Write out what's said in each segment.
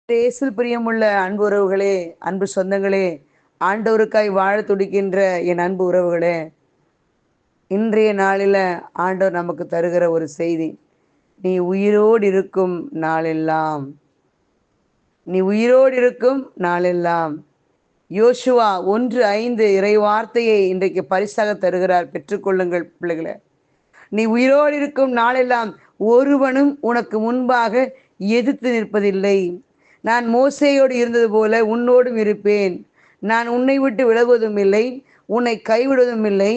இயேசுவில் பிரியமுள்ள அன்பு உறவுகளே, அன்பு சொந்தங்களே, ஆண்டவருக்காய் வாழ துடிக்கின்ற என் அன்பு உறவுகளே, இன்றைய நாளில் ஆண்டவர் நமக்கு தருகிற ஒரு செய்தி, நீ உயிரோடு இருக்கும் நாளெல்லாம், நீ உயிரோடு இருக்கும் நாளெல்லாம். யோசுவா 1:5 இறை வார்த்தையை இன்றைக்கு பரிசாக தருகிறார். பெற்றுக்கொள்ளுங்கள் பிள்ளைகளே. நீ உயிரோடு இருக்கும் நாளெல்லாம் ஒருவனும் உனக்கு முன்பாக எதிர்த்து நிற்பதில்லை. நான் மோசேயோடு இருந்தது போல உன்னோடும் இருப்பேன். நான் உன்னை விட்டு விலகுவதும் இல்லை, உன்னை கைவிடுவதும் இல்லை.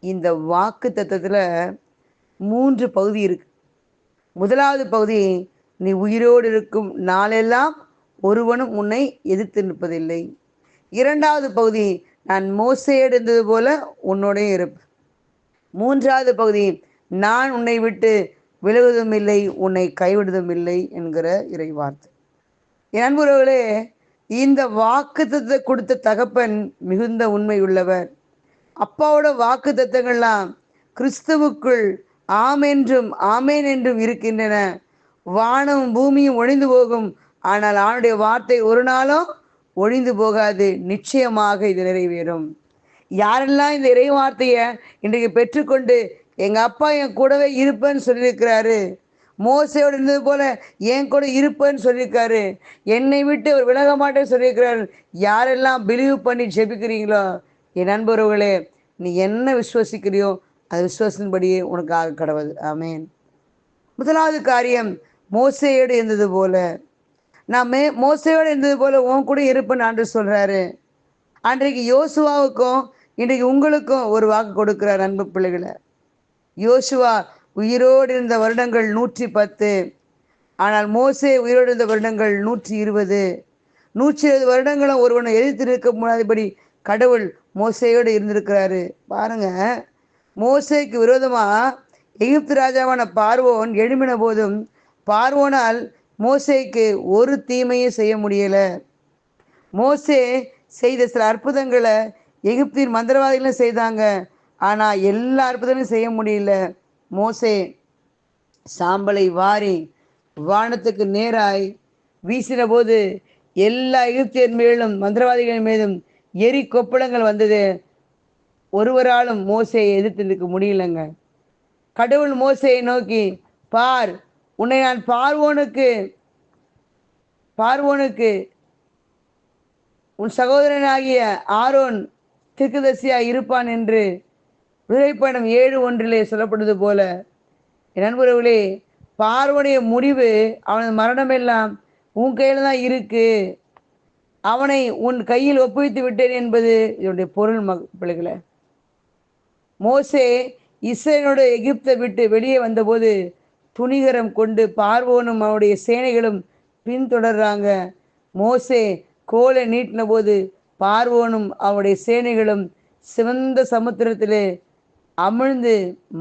இந்த வாக்கு தத்தத்தில் 3 பகுதி இருக்கு. முதலாவது பகுதி, நீ உயிரோடு இருக்கும் நாளெல்லாம் ஒருவனும் உன்னை எதிர்த்து நிற்பதில்லை. இரண்டாவது பகுதி, நான் மோசேயோடு இருந்தது போல உன்னோடே இருப்பேன். மூன்றாவது பகுதி, நான் உன்னை விட்டு விலகுவதும் இல்லை, உன்னை கைவிடுவதும் இல்லை என்கிற இறை வார்த்தை. என் அன்புறவுகளே, இந்த வாக்குத்தத்தத்தை கொடுத்த தகப்பன் மிகுந்த உண்மை உள்ளவர். அப்பாவோட வாக்கு தத்தங்கள்லாம் கிறிஸ்துவுக்குள் ஆம் என்றும் ஆமேன் என்றும் இருக்கின்றன. வானமும் பூமியும் ஒழிந்து போகும், ஆனால் அவனுடைய வார்த்தை ஒரு நாளும் ஒழிந்து போகாது. நிச்சயமாக இது நிறைவேறும். யாரெல்லாம் இந்த இறை வார்த்தையை இன்றைக்கு பெற்றுக்கொண்டு எங்கள் அப்பா என் கூடவே இருப்பேன்னு சொல்லியிருக்கிறாரு, மோசையோடு இருந்தது போல என் கூட இருப்பேன்னு சொல்லியிருக்காரு, என்னை விட்டு அவர் விலக மாட்டேன்னு சொல்லியிருக்கிறாரு, யாரெல்லாம் பிலீவ் பண்ணி ஜெபிக்கிறீங்களோ என் நண்பர்களே, நீ என்ன விசுவசிக்கிறியோ அது விசுவாசத்தின்படியே உனக்கு ஆக கடவுள். ஆமேன். முதலாவது காரியம், மோசையோடு இருந்தது போல நான் மோசையோடு இருந்தது போல உன் கூட இருப்பேன்னு ஆண்டவர் சொல்றாரு. அன்றைக்கு யோசுவாவுக்கும் இன்றைக்கு உங்களுக்கும் ஒரு வாக்கு கொடுக்கிறார். அன்பு பிள்ளைகளை, யோசுவா உயிரோடு இருந்த வருடங்கள் 110, ஆனால் மோசே உயிரோடு இருந்த வருடங்கள் 120. 120 வருடங்களும் ஒருவனை எதிர்த்து நிற்க முடியாதபடி கடவுள் மோசையோடு இருந்திருக்கிறாரு. பாருங்க, மோசேக்கு விரோதமா எகிப்து ராஜாவான பார்வோன் எழும்பின போதும் பார்வோனால் மோசேக்கு ஒரு தீமையும் செய்ய முடியல. மோசே செய்த சில அற்புதங்களை எகிப்தின் மந்திரவாதிகளும் செய்தாங்க, ஆனால் எல்லா அற்புதங்களும் செய்ய முடியல. மோசே சாம்பலை வாரி வானத்துக்கு நேராய் வீசின போது எல்லா எகிப்தியர் மேலும் மந்திரவாதிகள் மீதும் எரி கொப்பளங்கள் வந்தது. ஒருவராலும் மோசையை எதிர்த்து நிற்க முடியலங்க. கடவுள் மோசையை நோக்கி, பார், உன்னை நான் பார்வோனுக்கு உன் சகோதரனாகிய ஆரோன் தீர்க்கதரிசியாய் இருப்பான் என்று விதைப்பயணம் 7:1 சொல்லப்படுவது போல, என் நண்பர்களே, பார்வோனுடைய முடிவு, அவனது மரணமெல்லாம் உன் கையில் தான் இருக்கு, அவனை உன் கையில் ஒப்புவித்து விட்டேன் என்பது இதனுடைய பொருள். பிள்ளைகளை, மோசே இஸ்ரவேலோடு எகிப்தை விட்டு வெளியே வந்தபோது துணிகரம் கொண்டு பார்வோனும் அவனுடைய சேனைகளும் பின்தொடர்றாங்க. மோசே கோலை நீட்டின போது பார்வோனும் அவனுடைய சேனைகளும் சிவந்த சமுத்திரத்திலே அமிழ்ந்து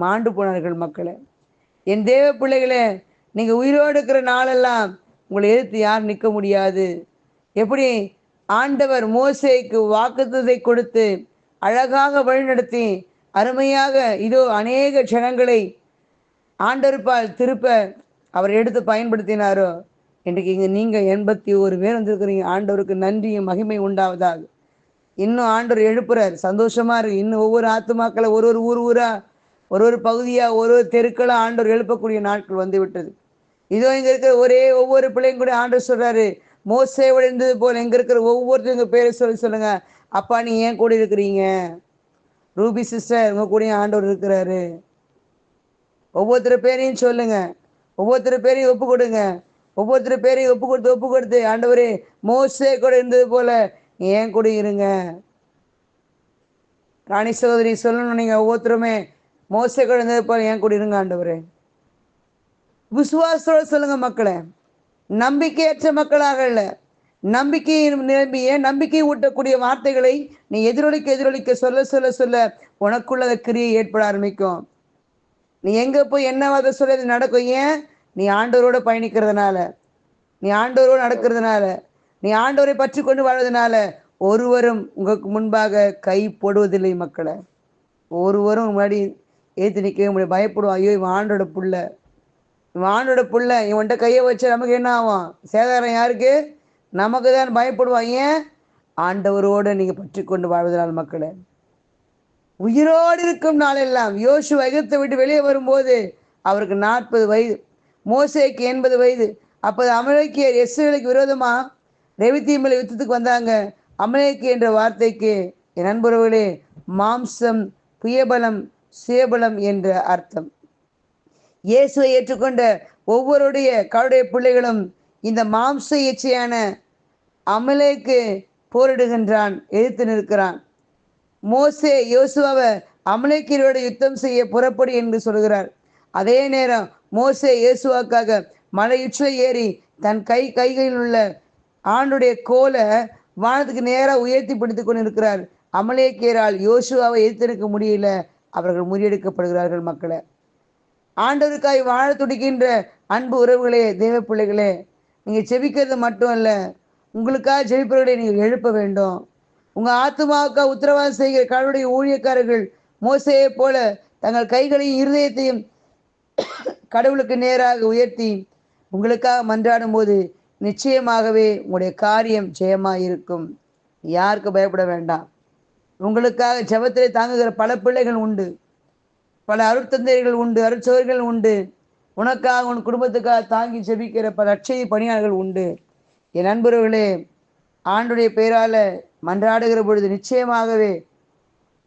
மாண்டு போனார்கள். மக்களை, என் தேவ பிள்ளைகளே, நீங்கள் உயிரோடு இருக்கிற நாளெல்லாம் உங்களை எதிர்த்து யார் நிற்க முடியாது. எப்படி ஆண்டவர் மோசேக்கு வாக்குத்தத்தை கொடுத்து அழகாக வழிநடத்தி அருமையாக இதோ அநேக ஜனங்களை ஆண்டவர்பால் திருப்ப அவர் எடுத்து பயன்படுத்தினாரோ, இன்றைக்கு இங்கே நீங்கள் 81 பேர் வந்திருக்கிறீங்க. ஆண்டவருக்கு நன்றியும் மகிமை உண்டாவதாக. இன்னும் ஆண்டவர் எழுப்புறார். சந்தோஷமா இருக்கு. இன்னும் ஒவ்வொரு ஆத்துமாக்களை ஒரு ஊரா ஒரு பகுதியாக ஒரு தெருக்களை ஆண்டவர் எழுப்பக்கூடிய நாட்கள் வந்து விட்டது. இதோ இங்கே இருக்கிற ஒவ்வொரு பிள்ளைங்க கூட ஆண்டவர் சொல்றாரு, மோசேயோடு இருந்தது போல் எங்க இருக்கிற ஒவ்வொருத்தங்க பேரை சொல்லுங்க, அப்பா நீ ஏன் கூட இருக்கிறீங்க. ரூபி சிஸ்டர், உங்க கூட ஆண்டவர் இருக்கிறாரு. ஒவ்வொருத்தர் பேரையும் சொல்லுங்க, ஒவ்வொருத்தர் பேரையும் ஒப்பு கொடுங்க, ஒவ்வொருத்தர் பேரையும் ஒப்பு கொடுத்து ஆண்டவரே மோசே கூட இருந்தது போல ஏன் கூட இருங்க. ராணி சகோதரி சொல்லணும், நீங்க ஒவ்வொருத்தருமே மோசே கூட இருந்தது போல ஏன் கூட இருங்க ஆண்டவரே. விசுவாசத்தோட சொல்லுங்க மக்களை, நம்பிக்கையற்ற மக்களாக இல்லை, நம்பிக்கையை நிரம்பிய நம்பிக்கை ஊட்டக்கூடிய வார்த்தைகளை நீ எதிரொலிக்க சொல்ல சொல்ல சொல்ல உனக்குள்ள கிரியை ஏற்பட ஆரம்பிக்கும். நீ எங்க போய் என்ன வார்த்தை சொல்ல நடக்கும். ஏன்? நீ ஆண்டவரோட பயணிக்கிறதுனால, நீ ஆண்டவரோடு நடக்கிறதுனால, நீ ஆண்டவரை பற்றி கொண்டு வாழ்வதனால ஒருவரும் உங்களுக்கு முன்பாக கை போடுவதில்லை. மக்களை, ஒருவரும் முன்னாடி ஏற்றி நிற்கவே முடியாது. பயப்படுவோம், ஐயோ இவன் ஆண்டோட புள்ள, இவன் ஆண்டோட புள்ள, இவன்கிட்ட கையை வச்சா நமக்கு என்ன ஆகும்? சேதாரம் யாருக்கு? நமக்கு தான் பயப்படுவான். ஏன்? ஆண்டவரோடு நீங்கள் பற்றி கொண்டு வாழ்வதனால் மக்களே. உயிரோடு இருக்கும் நாளெல்லாம் யோசுவா எகிப்தை விட்டு வெளியே வரும்போது அவருக்கு 40 வயது, மோசேக்கு 80 வயது. அப்போது அமலேக்கியர் இஸ்ரவேலுக்கு விரோதமா ரெவித்தீமில் யுத்தத்துக்கு வந்தாங்க. அமலேக்கு என்ற வார்த்தைக்கு என் நண்பர்களே மாம்சம், புயபலம், சுயபலம் என்ற அர்த்தம். இயேசுவை ஏற்றுக்கொண்ட ஒவ்வொருடைய கருடைய பிள்ளைகளும் இந்த மாம்ச இச்சையான அமலேக்கு போரிடுகின்றான், எதிர்த்து நிற்கிறான். மோசே யோசுவாவை அமலேக்கியரோட யுத்தம் செய்ய புறப்படு என்று சொல்கிறார். அதே நேரம் மோசே இயேசுவாக்காக மலையுச்சில் ஏறி தன் கைகளில் உள்ள ஆண்டுடைய கோலை வானத்துக்கு நேராக உயர்த்தி பிடித்து கொண்டு இருக்கிறார். அமலேக்கியரால் யோசுவாவை எதிர்த்திருக்க முடியல, அவர்கள் முறியடிக்கப்படுகிறார்கள். மக்களை, ஆண்டவருக்காய் வாழ துடிக்கின்ற அன்பு உறவுகளே, தெய்வ பிள்ளைகளே, நீங்கள் ஜெபிக்கிறது மட்டும் அல்ல, உங்களுக்காக ஜெபிப்பவர்களை நீங்கள் எழுப்ப வேண்டும். உங்கள் ஆத்மாவுக்காக உத்தரவாதம் செய்கிற கடவுளுடைய ஊழியக்காரர்கள் மோசையை போல தங்கள் கைகளையும் இருதயத்தையும் கடவுளுக்கு நேராக உயர்த்தி உங்களுக்காக மன்றாடும் போது நிச்சயமாகவே உங்களுடைய காரியம் ஜெயமாக இருக்கும். யாருக்கு பயப்பட வேண்டாம். உங்களுக்காக ஜெபத்திலே தாங்குகிற பல பிள்ளைகள் உண்டு, பல அருட்தந்தையர்கள் உண்டு, அருட்சோர்கள் உண்டு. உனக்காக உன் குடும்பத்துக்காக தாங்கி ஜெபிக்கிற பல அட்சய பணியாளர்கள் உண்டு. என் நண்பர்களே, ஆண்டுடைய பெயரால் மன்றாடுகிற பொழுது நிச்சயமாகவே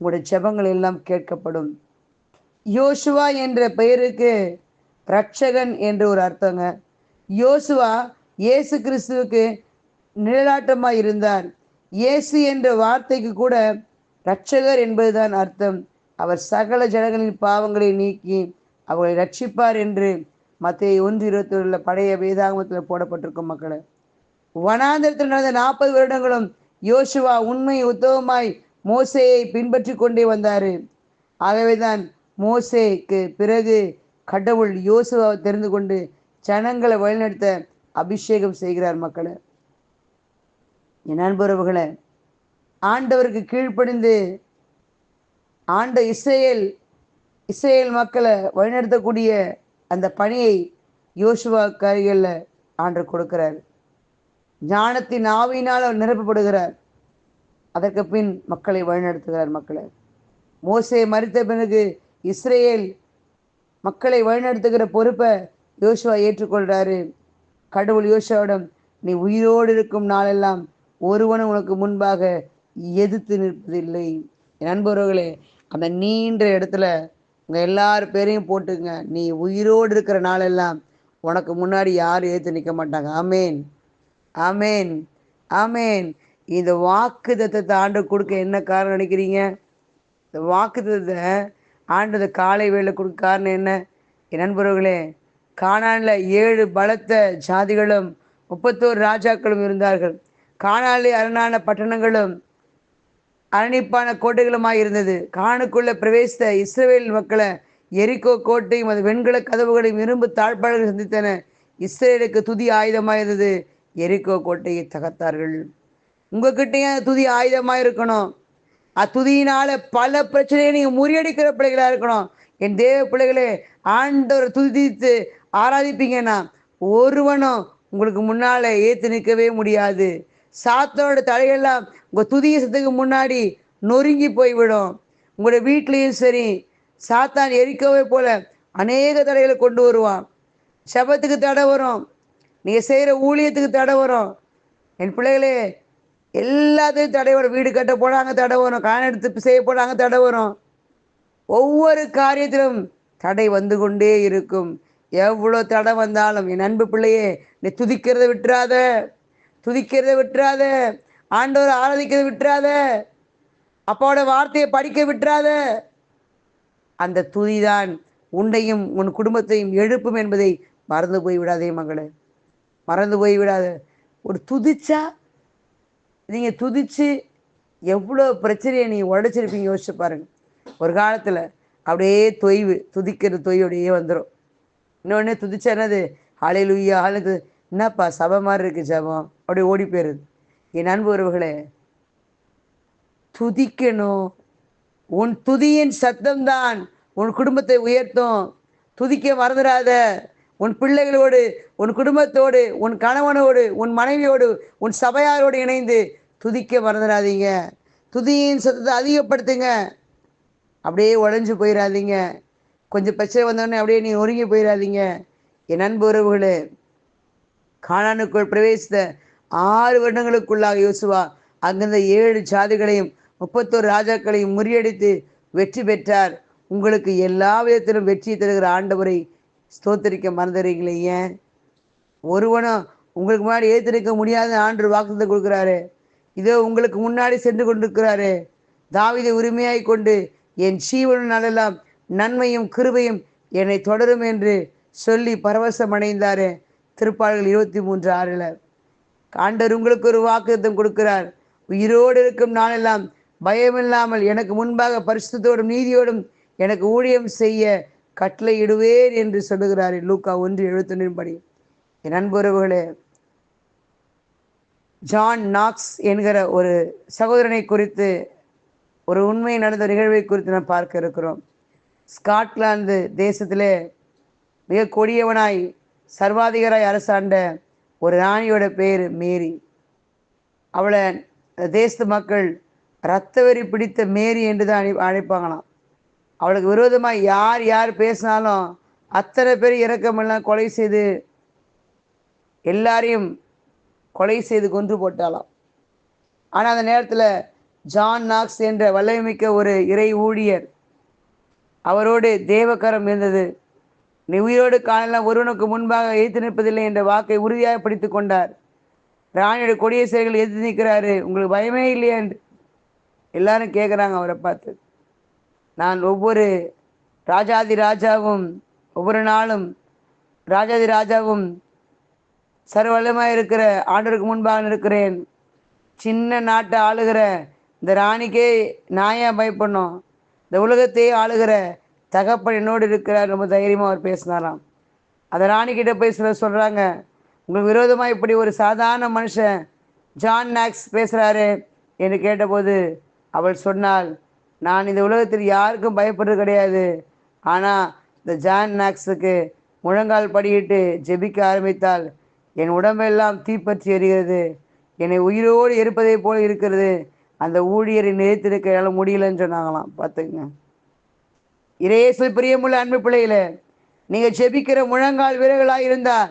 உங்களுடைய ஜெபங்கள் எல்லாம் கேட்கப்படும். யோசுவா என்ற பெயருக்கு ரட்சகன் என்று ஒரு அர்த்தங்க. யோசுவா இயேசு கிறிஸ்துவுக்கு நிழலாட்டமாக இருந்தார். இயேசு என்ற வார்த்தைக்கு கூட ரட்சகர் என்பதுதான் அர்த்தம். அவர் சகல ஜனங்களின் பாவங்களை நீக்கி அவர்களை ரட்சிப்பார் என்று மத்தேயு 1:21 பழைய வேதாகமத்தில் போடப்பட்டிருக்கும். மக்களை, வனாந்தரத்தில் நடந்த 40 வருடங்களும் யோசுவா உண்மை உத்தவமாய் மோசேயை பின்பற்றி கொண்டே வந்தார். ஆகவேதான் மோசேக்கு பிறகு கடவுள் யோசுவாவை தெரிந்து கொண்டு ஜனங்களை வழிநடத்த அபிஷேகம் செய்கிறார். மக்களை, என் நண்பர்களே, ஆண்டவருக்கு கீழ்ப்படிந்து ஆண்ட இஸ்ரேல் மக்களை வழிநடத்தக்கூடிய அந்த பணியை யோசுவா கைகளில் ஆண்டவர் கொடுக்கிறார். ஞானத்தின் ஆவியினால் அவர் நிரப்பப்படுகிறார். அதற்கு பின் மக்களை வழிநடத்துகிறார். மக்களை, மோசே மரித்த பிறகு இஸ்ரேல் மக்களை வழிநடத்துகிற பொறுப்பை யோசுவா ஏற்றுக்கொள்கிறாரு. கடவுள் யோசுவாவிடம், நீ உயிரோடு இருக்கும் நாளெல்லாம் ஒருவனும் உனக்கு முன்பாக எதிர்த்து நிற்பதில்லை. என் நண்பர்களே, அந்த நீண்ட இடத்துல உங்கள் எல்லார் பேரையும் போட்டுங்க. நீ உயிரோடு இருக்கிற நாளெல்லாம் உனக்கு முன்னாடி யாரும் ஏற்று நிற்க மாட்டாங்க. ஆமேன், ஆமேன், ஆமேன். இந்த வாக்கு தத்தத்தை ஆண்டு கொடுக்க என்ன காரணம் நினைக்கிறீங்க? இந்த வாக்கு தத்தத்தை ஆண்டு காலை வேலை கொடுக்க காரணம் என்ன? என் நண்பர்களே, கானானில் 7 பலத்த ஜாதிகளும் 31 ராஜாக்களும் இருந்தார்கள். கானானிலே அரணான பட்டணங்களும் அரணிப்பான கோட்டைகளுமாய் இருந்தது. கானுக்குள்ள பிரவேசித்த இஸ்ரவேல் மக்களை எரிகோ கோட்டையும் அது வெண்கல கதவுகளையும் இரும்பு தாழ்பாடுகள் சந்தித்தன. இஸ்ரேலுக்கு துதி ஆயுதமாக இருந்தது. எரிகோ கோட்டையை தகர்த்தார்கள். உங்ககிட்டையும் துதி ஆயுதமாக இருக்கணும். அத்துதியினால பல பிரச்சனையை நீங்கள் முறியடிக்கிற பிள்ளைகளாக இருக்கணும். என் தேவ பிள்ளைகளே, ஆண்டவர் துதித்து ஆராதிப்பீங்கன்னா ஒருவனும் உங்களுக்கு முன்னால் ஏற்று நிற்கவே முடியாது. சாத்தனோட தலையெல்லாம் உங்கள் துதியத்துக்கு முன்னாடி நொறுங்கி போய்விடும். உங்களுடைய வீட்லேயும் சரி, சாத்தான் எரிக்கவே போல அநேக தடைகளை கொண்டு வருவான். சபத்துக்கு தடை வரும், நீங்கள் செய்கிற ஊழியத்துக்கு தடை வரும். என் பிள்ளைகளே, எல்லாத்தையும் தடை வரும். வீடு கட்ட போனாங்க தடை வரும், காண எடுத்து செய்ய போனாங்க தடை வரும். ஒவ்வொரு காரியத்திலும் தடை வந்து கொண்டே இருக்கும். எவ்வளோ தடை வந்தாலும் என் அன்பு பிள்ளையே, நீ துதிக்கிறத விட்டுறாத, துதிக்கிறத விட்டுறாத, ஆண்டவரை ஆராதிக்கிறத விட்டுறாத, அப்பாவோட வார்த்தையை படிக்க விட்டுறாத. அந்த துதிதான் உன்னையும் உன் குடும்பத்தையும் எழுப்பும் என்பதை மறந்து போய் விடாதே மகளே, மறந்து போய் விடாத. ஒரு துதிச்சா, நீங்கள் துதிச்சு எவ்வளோ பிரச்சனையை நீ உடைச்சிருப்பீங்க யோசிச்சு பாருங்க. ஒரு காலத்தில் அப்படியே தொய்வு, துதிக்கிற தொய்வு அப்படியே வந்துடும். இன்னொன்று துதிச்சா என்னது, ஹல்லேலூயா ஹல்லேலூயா, என்னப்பா சபை மாதிரி இருக்குது ஜபம், அப்படியே ஓடி போயிடுது. என் அன்பு உறவுகளே, துதிக்கணும். உன் துதியின் சத்தம்தான் உன் குடும்பத்தை உயர்த்தும். துதிக்க மறந்துடாத. உன் பிள்ளைகளோடு, உன் குடும்பத்தோடு, உன் கணவனோடு, உன் மனைவியோடு, உன் சபையாரோடு இணைந்து துதிக்க மறந்துடாதீங்க. துதியின் சத்தத்தை அதிகப்படுத்துங்க. அப்படியே உடஞ்சு போயிடாதீங்க. கொஞ்சம் பிரச்சனை வந்தோடனே அப்படியே நீ ஒருங்கி போயிடாதீங்க. என் அன்பு உறவுகளே, கானானுக்குள் பிரவேசித்த 6 வருடங்களுக்குள்ளாக யோசுவா அங்கிருந்த 7 ஜாதிகளையும் 31 ராஜாக்களையும் முறியடித்து வெற்றி பெற்றார். உங்களுக்கு எல்லா விதத்திலும் வெற்றி தருகிற ஆண்டவரை ஸ்தோத்திரிக்க மறந்துடுறீங்களே ஏன்? ஒருவனும் உங்களுக்கு முன்னாடி ஏற்றிருக்க முடியாத ஆண்டு வாக்குறுதி கொடுக்குறாரு. இதோ உங்களுக்கு முன்னாடி சென்று கொண்டிருக்கிறாரு. தாவீதை உரிமையாய் கொண்டு என் ஜீவன் நாளெல்லாம் நன்மையும் கிருபையும் என்னை தொடரும் என்று சொல்லி பரவசம் அடைந்தாரு. திருப்பாடல்கள் 23:6. ஆண்டவர் உங்களுக்கு ஒரு வாக்குத்தத்தம் கொடுக்கிறார். உயிரோடு இருக்கும் நாளெல்லாம் பயமில்லாமல் எனக்கு முன்பாக பரிசுத்தோடும் நீதியோடும் எனக்கு ஊழியம் செய்ய கட்டளையிடுவேன் என்று சொல்லுகிறார். லூக்கா 1:71 படி. என் அன்புறவுகளே, ஜான் நாக்ஸ் என்கிற ஒரு சகோதரனை குறித்து ஒரு உண்மை நடந்த நிகழ்வை குறித்து நாம் பார்க்க இருக்கிறோம். ஸ்காட்லாந்து தேசத்திலே மிக கொடியவனாய் சர்வாதிகாராய் அரசாண்ட ஒரு ராணியோட பேர் மேரி. அவளை தேசத்து மக்கள் இரத்த வெறி பிடித்த மேரி என்று தான் அழைப்பாங்களாம். அவளுக்கு விரோதமாக யார் யார் பேசினாலும் அத்தனை பேர் இறக்கமெல்லாம் கொலை செய்து எல்லாரையும் கொலை செய்து கொன்று போட்டாலாம். ஆனால் அந்த நேரத்தில் ஜான் நாக்ஸ் என்ற வல்லமைமிக்க ஒரு இறை ஊழியர், அவரோடு தேவக்கரம் இருந்தது. நீ உயிரோடு காணலாம், ஒருவனுக்கு முன்பாக எதிர்த்து நிற்பதில்லை என்ற வாக்கை உறுதியாக பிடித்து கொண்டார். ராணியோட கொடிய செயல்கள் எதிர்த்து நிற்கிறாரு, உங்களுக்கு பயமே இல்லையா என்று எல்லாரும் கேட்குறாங்க அவரை பார்த்து. நான் ஒவ்வொரு ராஜாதி ராஜாவும் ஒவ்வொரு நாளும் ராஜாதி ராஜாவும் சர்வவல்லமாக இருக்கிற ஆண்டவருக்கு முன்பாக இருக்கிறேன். சின்ன நாட்டை ஆளுகிற இந்த ராணிக்கே நான் ஏன் பயப்படணும்? இந்த உலகத்தையே ஆளுகிற தகப்பன் என்னோடு இருக்கிறார். ரொம்ப தைரியமாக அவர் பேசினாராம். அந்த ராணிக்கிட்ட போய் சொல்கிறாங்க, உங்களுக்கு விரோதமாக இப்படி ஒரு சாதாரண மனுஷன் ஜான் நாக்ஸ் பேசுகிறாரு என்று கேட்டபோது அவள் சொன்னாள், நான் இந்த உலகத்தில் யாருக்கும் பயப்படுறது கிடையாது. ஆனால் இந்த ஜான் நாக்ஸுக்கு முழங்கால் படியிட்டு ஜெபிக்க ஆரம்பித்தால் என் உடம்பெல்லாம் தீப்பற்றி எறிகிறது, என்னை உயிரோடு இருப்பதை போல இருக்கிறது. அந்த ஊழியரை நிலைத்திருக்க என்னால் முடியலன்னு சொன்னாங்களாம். பார்த்துங்க, இயேசுவில் பிரியமுள்ள அன்பு பிள்ளைகளே, நீங்கள் ஜெபிக்கிற முழங்கால் வீரர்களாக இருந்தால்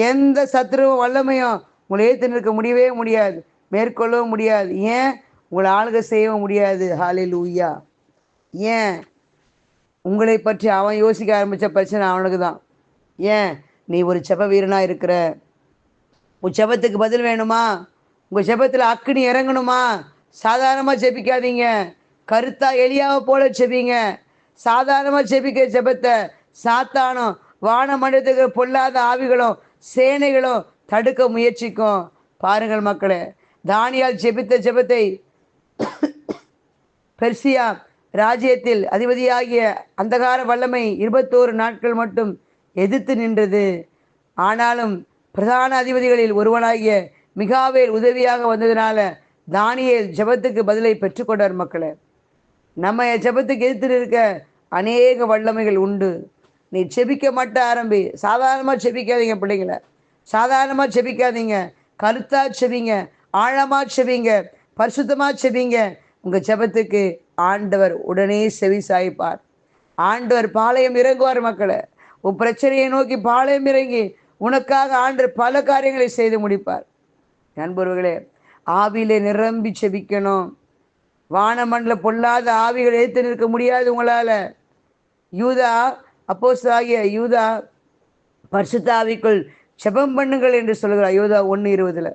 எந்த சத்துருவும் வல்லமையும் உங்களை ஏற்று நிற்க முடியவே முடியாது, மேற்கொள்ளவும் முடியாது. ஏன்? உங்களை ஆளுகை செய்யவும் முடியாது. ஹல்லேலூயா. ஏன்? உங்களை பற்றி அவன் யோசிக்க ஆரம்பித்த பிரச்சனை அவனுக்கு தான். ஏன்? நீ ஒரு செப வீரனாக இருக்கிற, உன் செபத்துக்கு பதில் வேணுமா? உங்கள் செபத்தில் அக்கினி இறங்கணுமா? சாதாரணமாக ஜெபிக்காதீங்க, கருத்தா எலியாவை போல ஜெபிங்க. சாதாரணமாக ஜெபிக்கிற ஜெபத்தை சாத்தானும் வானமண்டலத்துக்கு பொல்லாத ஆவிகளும் சேனைகளும் தடுக்க முயற்சிக்கும். பாருங்கள் மக்களே, தானியால் ஜெபித்த ஜெபத்தை பெர்சியா ராஜ்யத்தில் அதிபதியாகிய அந்தகார வல்லமை 21 நாட்கள் மட்டும் எதிர்த்து நின்றது. ஆனாலும் பிரதான அதிபதிகளில் ஒருவனாகிய மிகாவேல் உதவியாக வந்ததுனால தானியேல் ஜெபத்துக்கு பதிலை பெற்றுக்கொண்டார். மக்களே, நம்ம ஜெபத்துக்கு எதிர்த்து இருக்க அநேக வல்லமைகள் உண்டு. நீ ஜெபிக்க மட்டும் ஆரம்பி. சாதாரணமாக ஜெபிக்காதீங்க பிள்ளைங்கள, சாதாரணமாக ஜெபிக்காதீங்க. கருத்தா செபிங்க, ஆழமாக செபிங்க, பரிசுத்தமாக செபிங்க. உங்கள் ஜெபத்துக்கு ஆண்டவர் உடனே செவி சாய்ப்பார். ஆண்டவர் பாளையம் இறங்குவார். மக்களை, உன் பிரச்சனையை நோக்கி பாளையம் இறங்கி உனக்காக ஆண்டவர் பல காரியங்களை செய்து முடிப்பார். நண்பர்களே, ஆவியிலே நிரம்பி செபிக்கணும். வானமண்டல பொல்லாத ஆவிகள் எதிர்த்து நிற்க முடியாது உங்களால். யூதா, அப்போஸ்தலனாகிய யூதா பரிசுத்த ஆவிக்குள் ஜெபம் பண்ணுங்கள் என்று சொல்கிறார். யூதா 1:20.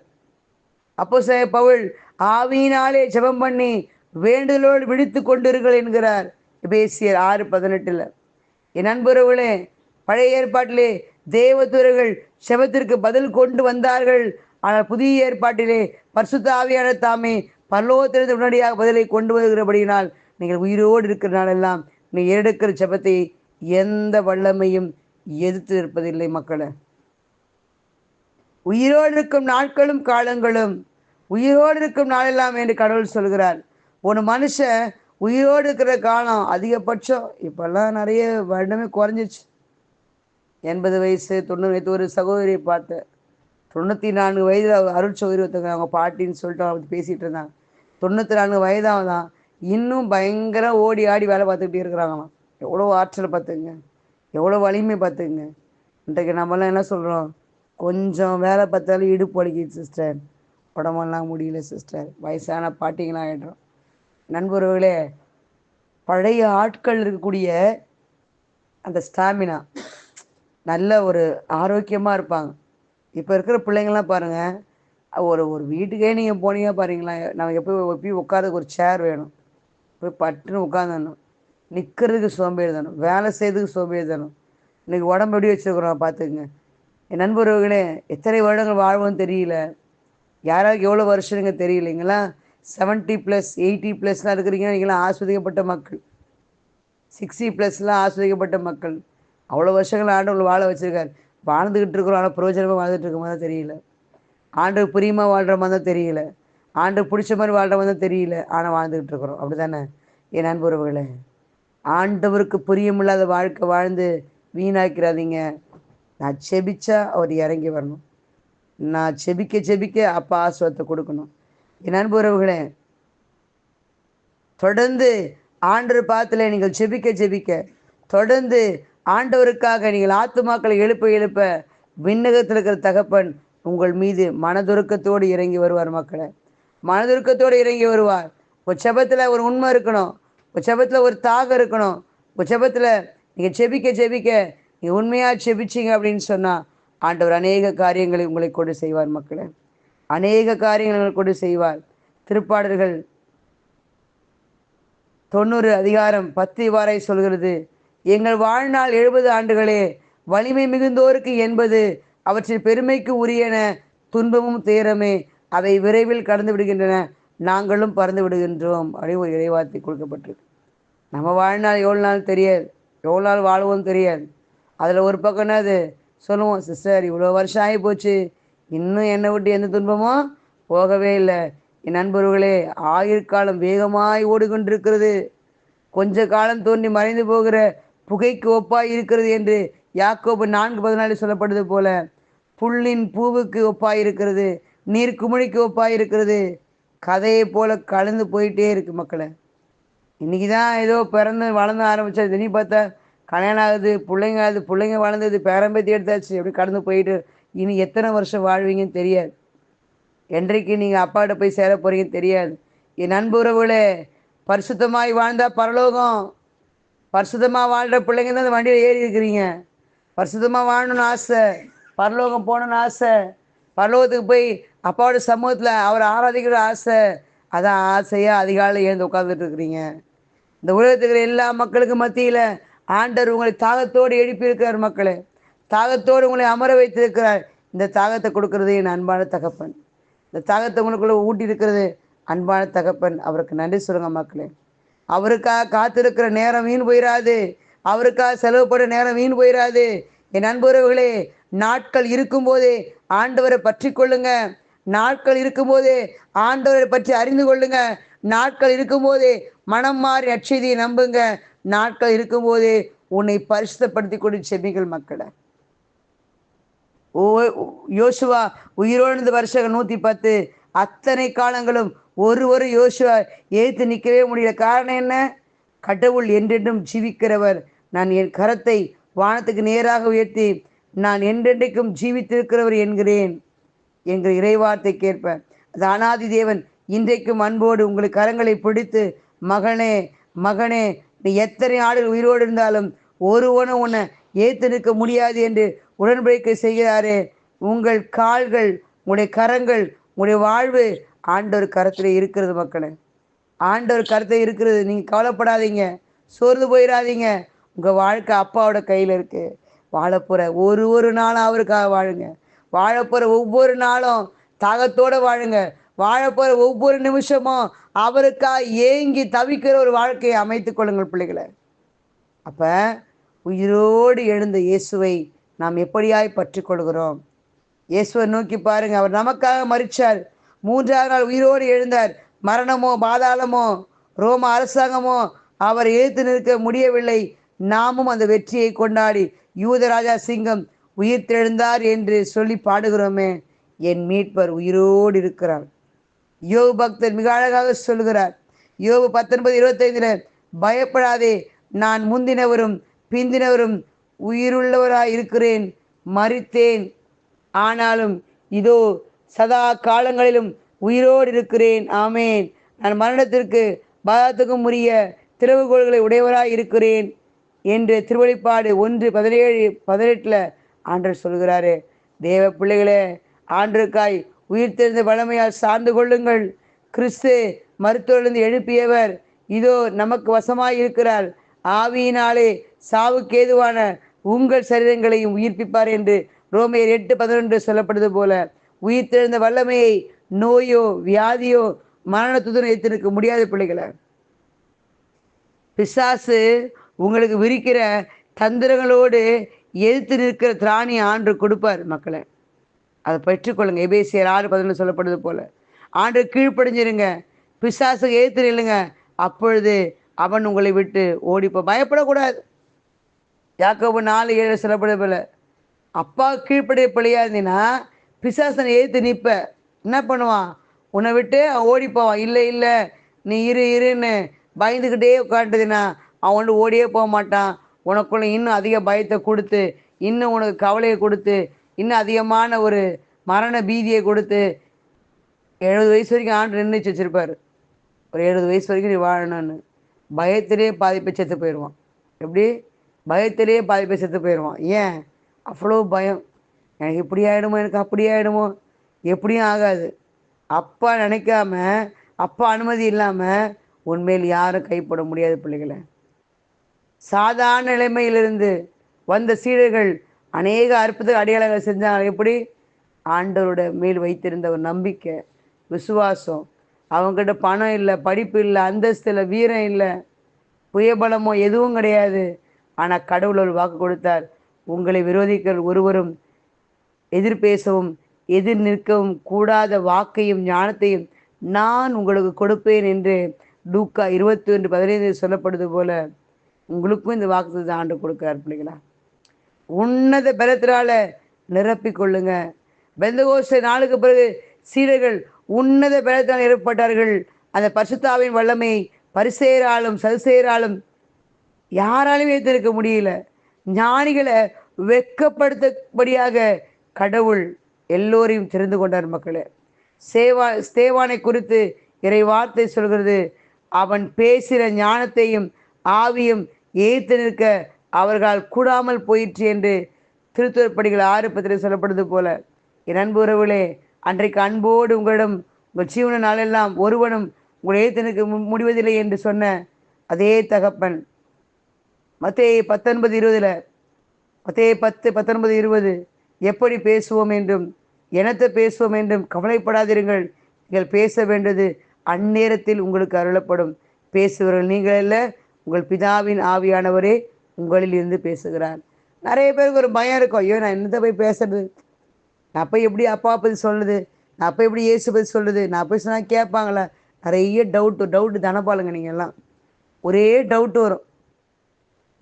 அப்போஸ்தலனாகிய பவுல் ஆவியினாலே ஜெபம் பண்ணி வேண்டுதலோடு விழித்து கொண்டிருங்கள் என்கிறார் எபேசியர் 6:18. என் நண்பர்களே, பழைய ஏற்பாட்டிலே தேவதூதர்கள் ஜெபத்திற்கு பதில் கொண்டு வந்தார்கள். ஆனால் புதிய ஏற்பாட்டிலே பரிசுத்த ஆவியான தாமே பரலோகத்திலிருந்து உடனடியாக பதிலை கொண்டு வருகிறபடியினால் நீங்கள் உயிரோடு இருக்கிற நாளெல்லாம் நீங்கள் எடுக்கிற ஜெபத்தை எந்த வல்லமையும் எதிர்த்து இருப்பதில்லை. மக்களை, உயிரோடு இருக்கும் நாட்களும் காலங்களும் உயிரோடு இருக்கும் நாளெல்லாம் என்று கடவுள் சொல்கிறார். ஒரு மனுஷன் உயிரோடு இருக்கிற காலம் அதிகபட்சம் இப்பெல்லாம் நிறைய வருடமே குறைஞ்சிச்சு. 80 வயசு 90 வயது ஒரு சகோதரியை பார்த்தேன். 94 வயதில் அருட்சகோதரி ஒருத்தவங்க, அவங்க பாட்டின்னு சொல்லிட்டு அவங்க பேசிகிட்டு இருந்தாங்க. 94 வயதாகதான் இன்னும் பயங்கர ஓடி ஆடி வேலை பார்த்துக்கிட்டே இருக்கிறாங்களாம். எவ்வளோ ஆற்றல் பார்த்துங்க, எவ்வளோ வலிமை பார்த்துங்க. இன்றைக்கு நம்மளாம் என்ன சொல்கிறோம்? கொஞ்சம் வேலை பார்த்தாலும் இடுப்பு வலிக்குது சிஸ்டர், உடம்பெல்லாம் முடியல சிஸ்டர், வயசான பாட்டிங்களாம் ஆகிடுறோம். நண்பர்களே, பழைய ஆட்கள் இருக்கக்கூடிய அந்த ஸ்டாமினா, நல்ல ஒரு ஆரோக்கியமாக இருப்பாங்க. இப்போ இருக்கிற பிள்ளைங்கள்லாம் பாருங்கள், ஒரு ஒரு வீட்டுக்கே நீங்கள் போனீங்க பாருங்களேன், நமக்கு எப்போயும் உட்காரதுக்கு ஒரு சேர் வேணும், போய் பட்டுன்னு உட்காந்துடணும். நிற்கிறதுக்கு சோம்பேறி தானும், வேலை செய்யறதுக்கு சோம்பேறி தானும். இன்றைக்கி உடம்பு எப்படி வச்சுருக்குறோம் பார்த்துக்குங்க. என் நண்பர்களே, எத்தனை வருடங்கள் வாழ்வோன்னு தெரியல, யாராவது எவ்வளோ வருஷங்க தெரியல. இங்கெல்லாம் 70+, 80+லாம் இருக்கிறீங்க. நீங்களாம் ஆஸ்வதிக்கப்பட்ட மக்கள், 60+லாம் ஆஸ்வதிக்கப்பட்ட மக்கள். அவ்வளோ வருஷங்கள் ஆண்டவர் வாழ வச்சுருக்கார். வாழ்ந்துக்கிட்டு இருக்கிறோம், ஆனால் பிரயோஜனமாக வாழ்ந்துட்டு இருக்க மாதிரி தான் தெரியல. ஆண்டவர் பிரியமாக வாழ்கிற மாதிரி தான் தெரியல, ஆண்டவர் பிடிச்ச மாதிரி வாழ்கிற மாதிரி தான் தெரியல, ஆனால் வாழ்ந்துக்கிட்டு இருக்கிறோம். அப்படி தானே என் நண்பர்களே? ஆண்டவருக்கு பிரியமில்லாத வாழ்க்கை வாழ்ந்து வீணாக்கிறாதீங்க. நான் செபிச்சா அவர் இறங்கி வரணும், நான் செபிக்க செபிக்க அப்பா ஆசீர்வாதத்தை கொடுக்கணும். என் நண்பர்களே, தொடர்ந்து ஆண்டவர் பாதத்தில் நீங்கள் செபிக்க செபிக்க, தொடர்ந்து ஆண்டவருக்காக நீங்கள் ஆத்துமாக்களை எழுப்ப எழுப்ப, விண்ணகத்தில் இருக்கிற தகப்பன் உங்கள் மீது மனதுருக்கத்தோடு இறங்கி வருவார். மக்களை மனதுருக்கத்தோடு இறங்கி வருவார். ஒரு செபத்தில் ஒரு உண்மை இருக்கணும், ஒரு செபத்தில் ஒரு தாகம் இருக்கணும். ஒரு செபத்தில் நீங்கள் செபிக்க செபிக்க, நீங்கள் உண்மையாக செபிச்சிங்க அப்படின்னு சொன்னால் ஆண்டவர் அநேக காரியங்களை உங்களை கொண்டு செய்வார். மக்களை அநேக காரியங்களை கொண்டு செய்வார். திருப்பாடல்கள் 90:10 இவ்வாறே சொல்கிறது, எங்கள் வாழ்நாள் 70 ஆண்டுகளே, வலிமை மிகுந்தோருக்கு 80, அவற்றின் பெருமைக்கு உரியன, துன்பமும் துயரமே, அவை விரைவில் கடந்து விடுகின்றன, நாங்களும் பறந்து விடுகின்றோம் அப்படின்னு ஒரு இறைவார்த்தை கொடுக்கப்பட்டிருக்கு. நம்ம வாழ்நாள் எவ்வளோ நாள் தெரியாது, எவ்வளோ நாள் வாழ்வோம் தெரியாது. அதில் ஒரு பக்கம் என்னது சொல்லுவோம், சிஸ்டர் இவ்வளோ வருஷம் ஆகி போச்சு, இன்னும் என்னை விட்டு எந்த துன்பமும் போகவே இல்லை. என் நண்பர்களே, ஆயுட்காலம் வேகமாய் ஓடிக்கொண்டிருக்கிறது, கொஞ்ச காலம் தோன்றி மறைந்து போகிற புகைக்கு ஒப்பாய் இருக்கிறது என்று யாக்கோபு 4:14 சொல்லப்படுது போல, புல்லின் பூவுக்கு ஒப்பாய் இருக்கிறது, நீர் குமிழிக்கு ஒப்பாய் இருக்கிறது. கதையை போல கலந்து போயிட்டே இருக்கு மக்களை. இன்றைக்கி தான் ஏதோ பிறந்து வளர்ந்து ஆரம்பித்தா, திடீர்னு பார்த்தா கல்யாணம் ஆகுது, பிள்ளைங்க ஆகுது, பிள்ளைங்க வளர்ந்தது, பேரம்பேத்தி எடுத்தாச்சு, எப்படி கடந்து போயிட்டு இனி எத்தனை வருஷம் வாழ்வீங்கன்னு தெரியாது, என்றைக்கு நீங்கள் அப்பாட்ட போய் சேர போகிறீங்கன்னு தெரியாது. என் நண்பு உறவுகளே, பரிசுத்தமாய் வாழ்ந்தால் பரலோகம். பரிசுத்தமாக வாழ்கிற பிள்ளைங்க தான் அந்த வண்டியில் ஏறி இருக்கிறீங்க. பரிசுத்தமாக வாழணும்னு ஆசை, பரலோகம் போகணுன்னு ஆசை, பரலோகத்துக்கு போய் அப்பாவோட சமூகத்தில் அவரை ஆராதிக்கிற ஆசை, அதான் ஆசையாக அதிகாலையில் எழுந்து உட்காந்துட்டு இருக்கிறீங்க. இந்த உலகத்துக்கு எல்லா மக்களுக்கு மத்தியில் ஆண்டவர் உங்களை தாகத்தோடு எழுப்பியிருக்கிறார். மக்களே, தாகத்தோடு உங்களை அமர வைத்திருக்கிறார். இந்த தாகத்தை கொடுக்கறது என் அன்பான தகப்பன், இந்த தாகத்தை உங்களுக்குள்ள ஊட்டி இருக்கிறது அன்பான தகப்பன். அவருக்கு நன்றி சொல்லுங்க மக்களே. அவருக்காக காத்திருக்கிற நேரம் வீண் போயிடாது, அவருக்காக செலவுப்பட நேரம் வீண் போயிடாது. என் நண்பர்களே, நாட்கள் இருக்கும்போதே ஆண்டவரை பற்றி கொள்ளுங்க, நாட்கள் இருக்கும்போதே ஆண்டவரை பற்றி அறிந்து கொள்ளுங்க, நாட்கள் இருக்கும்போதே மனம் மாறி நற்செய்தியை நம்புங்க, நாட்கள் இருக்கும்போதே உன்னை பரிசுத்தப்படுத்தி கொண்டு செபிங்கள் மக்களை. யோசுவா உயிரோடு வருஷங்கள் 110, அத்தனை காலங்களும் ஒரு யோசுவா ஏற்று நிற்கவே முடியல. காரணம் என்ன? கடவுள் என்றென்றும் ஜீவிக்கிறவர், நான் என் கரத்தை வானத்துக்கு நேராக உயர்த்தி நான் என்றென்றைக்கும் ஜீவித்திருக்கிறவர் என்கிறேன் என்கிற இறைவார்த்தை கேட்ப, அது அனாதி தேவன் இன்றைக்கும் அன்போடு உங்கள் கரங்களை பிடித்து, மகனே மகனே, நீ எத்தனை ஆடுகள் உயிரோடு இருந்தாலும் ஒருவனும் உன்னை ஏற்று நிற்க முடியாது என்று உடன்படிக்கை செய்கிறாரே. உங்கள் கால்கள், உங்களுடைய கரங்கள், உங்களுடைய வாழ்வு ஆண்டவர் கரத்தில் இருக்கிறது மக்களே, ஆண்டவர் கருத்தை இருக்கிறது. நீங்கள் கவலைப்படாதீங்க, சோர்ந்து போயிடாதீங்க. உங்கள் வாழ்க்கை அப்பாவோட கையில் இருக்குது. வாழப்போகிற ஒரு நாளும் அவருக்காக வாழுங்க, வாழப்போகிற ஒவ்வொரு நாளும் தாகத்தோடு வாழுங்க, வாழப்போகிற ஒவ்வொரு நிமிஷமும் அவருக்காக ஏங்கி தவிக்கிற ஒரு வாழ்க்கையை அமைத்து கொள்ளுங்கள் பிள்ளைகளை. அப்போ உயிரோடு எழுந்த இயேசுவை நாம் எப்படியாய் பற்றி கொள்கிறோம்? இயேசுவை நோக்கி பாருங்கள், அவர் நமக்காக மரித்தார், 3ஆவது நாள் உயிரோடு எழுந்தார். மரணமோ பாதாளமோ ரோம அரசாங்கமோ அவரை எதிர்த்து நிற்க முடியவில்லை. நாமும் அந்த வெற்றியை கொண்டாடி யூதராஜா சிங்கம் உயிர் தெழுந்தார் என்று சொல்லி பாடுகிறோமே, என் மீட்பர் உயிரோடு இருக்கிறார். யோபு பக்தர் மிக அழகாக சொல்கிறார். யோபு 19:25 பயப்படாதே, நான் முந்தினவரும் பிந்தினவரும் உயிருள்ளவராய் இருக்கிறேன், மரித்தேன், ஆனாலும் இதோ சதா காலங்களிலும் உயிரோடு இருக்கிறேன். ஆமேன். நான் மரணத்திற்கு பாதத்துக்கும் உரிய திறவுகோள்களை உடையவராய் இருக்கிறேன் என்று திருவெளிப்பாடு 1:17-18 ஆண்டவர் சொல்கிறாரு. தேவ பிள்ளைகளே, ஆண்டருக்காய் உயிர் தெரிந்த வல்லமையால் சார்ந்து கொள்ளுங்கள். கிறிஸ்து மருத்துவரிலிருந்து எழுப்பியவர் இதோ நமக்கு வசமாய் இருக்கிறார். ஆவியினாலே சாவுக்கு ஏதுவான உங்கள் சரீரங்களையும் உயிர்ப்பிப்பார் என்று ரோமையர் 8:11 சொல்லப்படுவது போல, உயிர் தெரிந்த வல்லமையை நோயோ வியாதியோ மரணத்துடன் வைத்திருக்க முடியாத பிள்ளைகளை. பிசாசு உங்களுக்கு விரிக்கிற தந்திரங்களோடு எதிர்த்து நிற்கிற திராணி ஆண்டு கொடுப்பார் மக்களை. அதை பெற்றுக்கொள்ளுங்க. எபேசியர் 6:11 சொல்லப்படுது போல ஆண்டு கீழ்ப்படிஞ்சிருங்க, பிசாசு எதிர்த்து நில்லுங்க, அப்பொழுது அவன் உங்களை விட்டு ஓடிப்போ. பயப்படக்கூடாது. யாக்கோபு 4:7 சொல்லப்படுது போல, அப்பா கீழ்ப்படிய பிள்ளையா இருந்தீங்கன்னா பிசாசனை எதிர்த்து நிற்ப. என்ன பண்ணுவான்? உன்னை விட்டு அவன் ஓடிப்போவான். இல்லை இல்லை நீ இருன்னு பயந்துக்கிட்டே உட்காந்துதுன்னா அவன் ஒன்று ஓடியே போக மாட்டான். உனக்குள்ள இன்னும் அதிக பயத்தை கொடுத்து, இன்னும் உனக்கு கவலையை கொடுத்து, இன்னும் அதிகமான ஒரு மரண பீதியை கொடுத்து 70 வயசு வரைக்கும் ஆண்டு நிர்ணயிச்சு வச்சுருப்பார். ஒரு 70 வயசு வரைக்கும் நீ வாழணும்னு. பயத்திலே பாதிப்பை செத்து போயிடுவான். எப்படி? பயத்திலே பாதிப்பை செத்து போயிடுவான். ஏன்? அவ்வளோ பயம். எனக்கு இப்படி ஆகிடுமோ, எனக்கு அப்படி ஆகிடுமோ. எப்படியும் ஆகாது. அப்பா நினைக்காம, அப்பா அனுமதி இல்லாமல் உண்மையில் யாரும் கைப்பட முடியாது பிள்ளைகளை. சாதாரண நிலைமையிலிருந்து வந்த சீடர்கள் அநேக அற்புத அடையாளங்கள் செஞ்சாங்க. எப்படி? ஆண்டவரோட மேல் வைத்திருந்த ஒரு நம்பிக்கை, விசுவாசம். அவங்ககிட்ட பணம் இல்லை, படிப்பு இல்லை, அந்தஸ்து இல்லை, வீரம் இல்லை, புயபலமோ எதுவும் கிடையாது. ஆனால் கடவுள் ஒரு வாக்கு கொடுத்தார், உங்களை விரோதிக்கிற ஒருவரும் எதிர்பேசவும் எதிர் நிற்கவும் கூடாத வாக்கையும் ஞானத்தையும் நான் உங்களுக்கு கொடுப்பேன் என்று லூக்கா 21:15 சொல்லப்படுது போல, உங்களுக்கும் இந்த வாக்கு ஆண்டு கொடுக்கிறார் பிள்ளைகளா. உன்னத பலத்தினால நிரப்பிக் கொள்ளுங்க. பெந்தகோஸ்தே நாளுக்கு பிறகு சீடர்கள் உன்னத பலத்தினால் நிரப்பப்பட்டார்கள். அந்த பரிசுத்தாவின் வல்லமையை பரிசேயராலும் சதுசேயராலும் யாராலும் வைத்திருக்க முடியல. ஞானிகளை வெட்கப்படுத்தபடியாக கடவுள் எல்லோரையும் தெரிந்து கொண்டார் மக்களே. ஸ்தேவானை குறித்து இறை வார்த்தை சொல்கிறது, அவன் பேசின ஞானத்தையும் ஆவியும் ஏய்த்து நிற்க அவர்களால் கூடாமல் போயிற்று என்று திருத்துறைப்படிகள் 6:10 சொல்லப்படுது போல. என் அன்பு உறவுகளே, அன்றைக்கு அன்போடு உங்களிடம் உங்கள் ஜீவன நாளெல்லாம் ஒருவனும் உங்களை ஏய்த்து நிற்க முடிவதில்லை என்று சொன்ன அதே தகப்பன் மத்தேயு 19:20 மத்தேயு 10:19-20 எப்படி பேசுவோம் என்றும் எனத்தை பேசுவோம் என்றும் கவலைப்படாதிருங்கள், நீங்கள் பேச வேண்டியது அந்நேரத்தில் உங்களுக்கு அருளப்படும். பேசுகிறவர்கள் நீங்கள் அல்ல, உங்கள் பிதாவின் ஆவியானவரே உங்களில் இருந்து பேசுகிறார். நிறைய பேருக்கு ஒரு பயம் இருக்கும், ஐயோ நான் என்னத்தை போய் பேசுறது, நான் போய் எப்படி அப்பா பற்றி சொல்லுது, நான் போய் எப்படி இயேசு பற்றி சொல்லுது, நான் போய் சொன்னால் கேட்பாங்களா. நிறைய டவுட்டு தனப்பாளுங்க. நீங்கள்லாம் ஒரே டவுட்டு வரும்.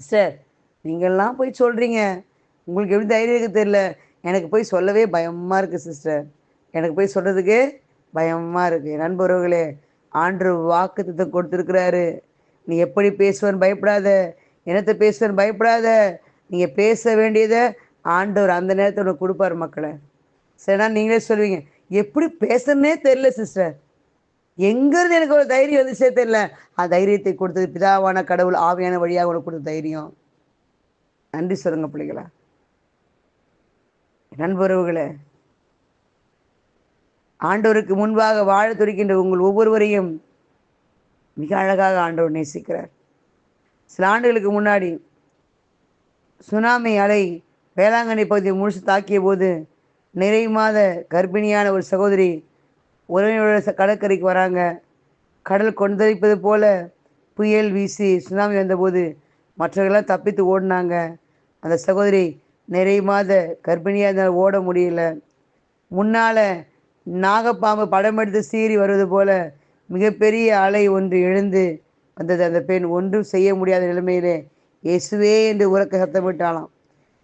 சார் நீங்கள்லாம் போய் சொல்கிறீங்க, உங்களுக்கு எப்படி தைரியம் இருக்குது தெரியல, எனக்கு போய் சொல்லவே பயமாக இருக்குது சிஸ்டர், எனக்கு போய் சொல்கிறதுக்கு பயமாக இருக்குது. நண்பர்களே, ஆண்டவர் வாக்குத்தத்தம் கொடுத்துருக்கிறாரு. நீ எப்படி பேசுவேன்னு பயப்படாத, என்னத்தை பேசுவேன்னு பயப்படாத, நீங்கள் பேச வேண்டியதை ஆண்டவர் அந்த நேரத்தில் உனக்கு கொடுப்பார் மக்களை. சரிண்ணா, நீங்களே சொல்லுவீங்க, எப்படி பேசுறதுனே தெரியல சிஸ்டர், எங்கேருந்து எனக்கு ஒரு தைரியம் வந்துச்சே தெரியல. அந்த தைரியத்தை கொடுத்தது பிதாவான கடவுள் ஆவியான வழியாக உனக்கு கொடுத்த தைரியம். நன்றி சொல்லுங்க பிள்ளைகளா. நண்பர்களே, ஆண்டவருக்கு முன்பாக வாழ துடிக்கின்ற உங்கள் ஒவ்வொருவரையும் மிக அழகாக ஆண்டவர் நேசிக்கிறார். சில ஆண்டுகளுக்கு முன்னாடி சுனாமி அலை வேளாங்கண்ணி பகுதியை முழுசு தாக்கிய போது நிறை மாத கர்ப்பிணியான ஒரு சகோதரி உறவினரோட கடற்கரைக்கு வராங்க. கடல் கொந்தளிப்பது போல புயல் வீசி சுனாமி வந்தபோது மற்றவர்களாம் தப்பித்து ஓடினாங்க. அந்த சகோதரி நிறை மாத கர்ப்பிணியாக இருந்தால் ஓட முடியல. முன்னால் நாகப்பாம்பு படம் எடுத்து சீறி வருவது போல மிகப்பெரிய அலை ஒன்று எழுந்து வந்தது. அந்த பெண் ஒன்றும் செய்ய முடியாத நிலைமையிலே இயேசுவே என்று உரக்க சத்தமிட்டாலாம்.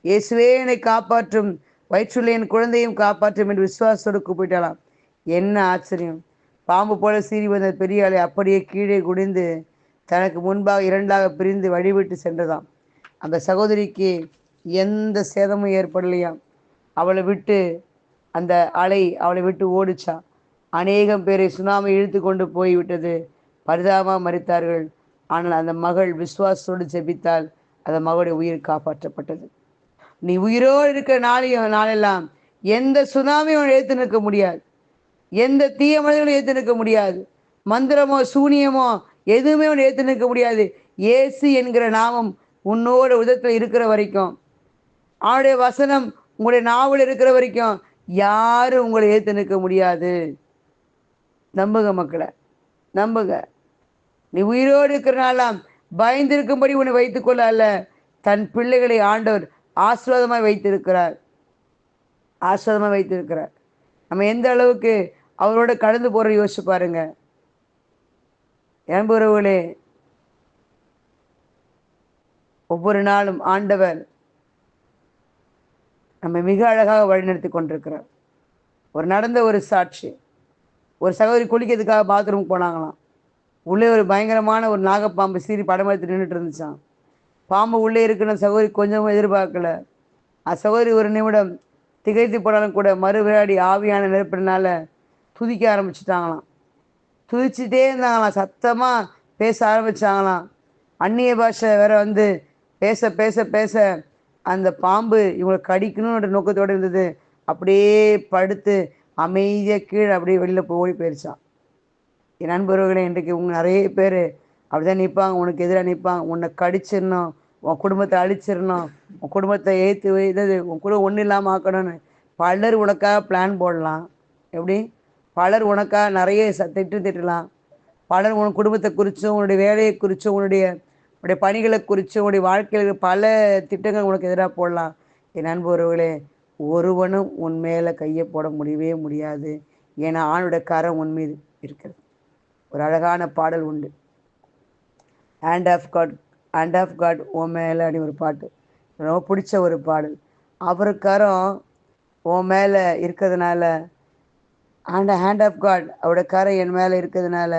இயேசுவே என்னை காப்பாற்றும், வயிற்றுள்ள என் குழந்தையும் காப்பாற்றும் என்று விசுவாசத்தோடு கூப்பிட்டாலாம். என்ன ஆச்சரியம்! பாம்பு போல சீறி வந்த பெரிய ஆளை அப்படியே கீழே குனிந்து தனக்கு முன்பாக இரண்டாக பிரிந்து வழிவிட்டு சென்றதாம். அந்த சகோதரிக்கு எந்த சேதமும் ஏற்படலையாம். அவளை விட்டு அந்த அலை அவளை விட்டு ஓடிச்சா. அநேகம் பேரை சுனாமி இழுத்து கொண்டு போய்விட்டது. பரிதாபமாக மரித்தார்கள். ஆனால் அந்த மகள் விசுவாசத்தோடு ஜெபித்தால் அந்த மகளுடைய உயிர் காப்பாற்றப்பட்டது. நீ உயிரோடு இருக்கிற நாளெல்லாம் எந்த சுனாமியும் எழுத்து நிற்க முடியாது, எந்த தீய மனிதர்களும் எழுத்து நிற்க முடியாது, மந்திரமோ சூனியமோ எதுவுமே ஒன்று எழுத்து நிற்க முடியாது. இயேசு என்கிற நாமம் உன்னோட உதத்தில் இருக்கிற வரைக்கும், அவனுடைய வசனம் உங்களுடைய நாவல் இருக்கிற வரைக்கும் யாரும் உங்களை ஏற்று நிற்க முடியாது. நம்புங்க மக்களை, நம்புங்க. நீ உயிரோடு இருக்கிறனாலாம் பயந்திருக்கும்படி உன்னை வைத்துக்கொள்ள அல்ல, தன் பிள்ளைகளை ஆண்டவர் ஆசீர்வாதமாய் வைத்திருக்கிறார், ஆசீர்வாதமாக வைத்திருக்கிறார். நம்ம எந்த அளவுக்கு அவரோட கடந்து போகிற யோசிச்சு பாருங்க. என்பவர்களே, ஒவ்வொரு நாளும் ஆண்டவர் நம்ம மிக அழகாக வழிநடத்தி கொண்டிருக்கிறார். நடந்த ஒரு சாட்சி, ஒரு சகோதரி குளிக்கிறதுக்காக பாத்ரூம் போனாங்களாம். உள்ளே ஒரு பயங்கரமான ஒரு நாகப்பாம்பு சீறி படம் எடுத்து நின்றுட்டு இருந்துச்சான். பாம்பு உள்ளே இருக்குன்னு சகோதரி கொஞ்சமும் எதிர்பார்க்கல. சகோதரி ஒரு நிமிடம் திகைத்து போனாலும் கூட மறுவிளையாடி ஆவியான நெருப்பினால துதிக்க ஆரம்பிச்சுட்டாங்களாம். துதிச்சுட்டே இருந்தாங்களாம், சத்தமாக பேச ஆரம்பித்தாங்களாம். அந்நிய பாஷை வேற வந்து பேச பேச பேச அந்த பாம்பு இவங்களை கடிக்கணுன்ற நோக்கத்தோடு இருந்தது. அப்படியே படுத்து அமைதியாக கீழே அப்படியே வெளியில் ஓடி போயிடுச்சான். என் நண்பர்களே, இன்றைக்கு நிறைய பேர் அப்படிதான் நிற்பாங்க, உனக்கு எதிராக நிற்பாங்க. உன்னை கடிச்சிடணும், உன் குடும்பத்தை அழிச்சிடணும், உன் குடும்பத்தை ஏற்று இது உன் கூட ஒன்றும் இல்லாமல் ஆக்கணும்னு பலர் உனக்காக பிளான் போடலாம். எப்படி? பலர் உனக்காக நிறைய திட்டலாம். பலர் உன் குடும்பத்தை குறித்தும் உன்னுடைய வேலையை குறித்தும் உன்னுடைய பணிகளை குறித்தும் உன்னுடைய வாழ்க்கையில் பல திட்டங்கள் உனக்கு எதிராக போடலாம். என் நண்பர்களே, ஒருவனும் உன் மேலே கையை போட முடியவே முடியாது. ஏன்னா ஆணுடைய கரம் உன் மீது இருக்கிறது. ஒரு அழகான பாடல் உண்டு, hand of God, hand of God ஓ மேலே அப்படி ஒரு பாட்டு, ரொம்ப பிடிச்ச ஒரு பாடல். அவர் கரம் ஓ மேலே இருக்கிறதுனால, ஹேண்ட் ஆஃப் காட் அவரோட கரம் என் மேலே இருக்கிறதுனால